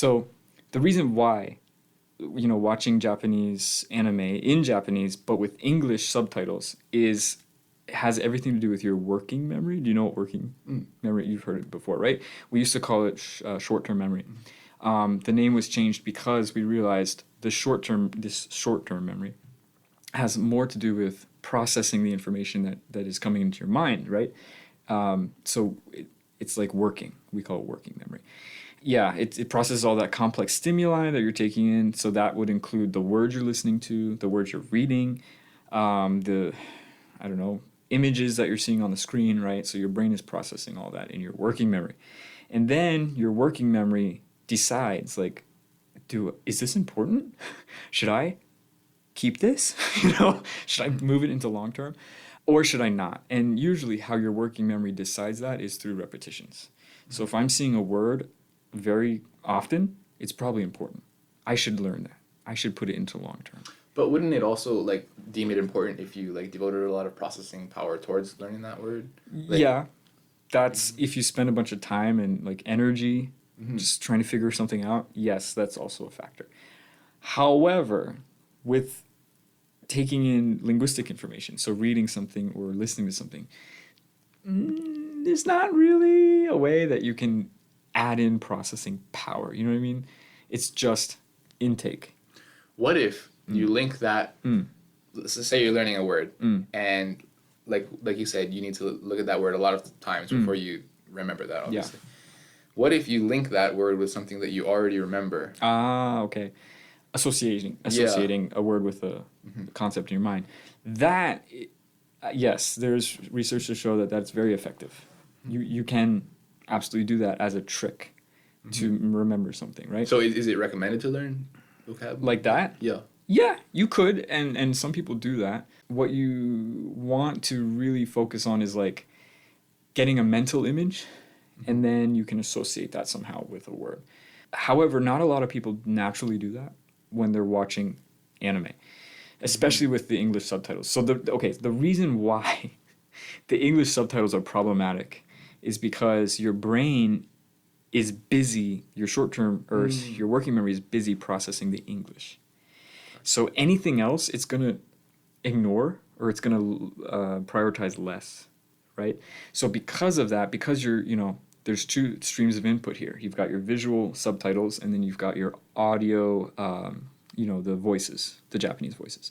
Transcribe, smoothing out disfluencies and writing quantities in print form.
So the reason why, watching Japanese anime in Japanese but with English subtitles is has everything to do with your working memory. Do you know what working memory? You've heard it before, right? We used to call it short-term memory. The name was changed because we realized this short-term memory has more to do with processing the information that is coming into your mind, right? It's like working. We call it working memory. Yeah, it processes all that complex stimuli that you're taking in. So that would include the words you're listening to, the words you're reading, the, I don't know, images that you're seeing on the screen, right? So your brain is processing all that in your working memory. And then your working memory decides, like, is this important? Should I keep this? Should I move it into long term? Or should I not? And usually how your working memory decides that is through repetitions. So if I'm seeing a word very often, it's probably important. I should learn that. I should put it into long term. But wouldn't it also like deem it important if you like devoted a lot of processing power towards learning that word? Like, Yeah, that's if you spend a bunch of time and like energy just trying to figure something out. Yes, that's also a factor. However, with taking in linguistic information, so reading something or listening to something, there's not really a way that you can add in processing power. You know what I mean? It's just intake. what if you link that? Let's just say you're learning a word, and like you said, you need to look at that word a lot of times before you remember that. Obviously, what if you link that word with something that you already remember? Ah, okay. Associating a word with a concept in your mind. That, yes, there's research to show that that's very effective. You can absolutely do that as a trick to remember something, right? So is it recommended to learn vocab Like that? Yeah. Yeah, you could, and some people do that. What you want to really focus on is like getting a mental image, and then you can associate that somehow with a word. However, not a lot of people naturally do that when they're watching anime, especially with the English subtitles. So the reason why the English subtitles are problematic is because your brain is busy, your short-term or your working memory is busy processing the English. So anything else, it's going to ignore or it's going to prioritize less, right? So because of that, because there's two streams of input here. You've got your visual subtitles and then you've got your audio, the voices, the Japanese voices.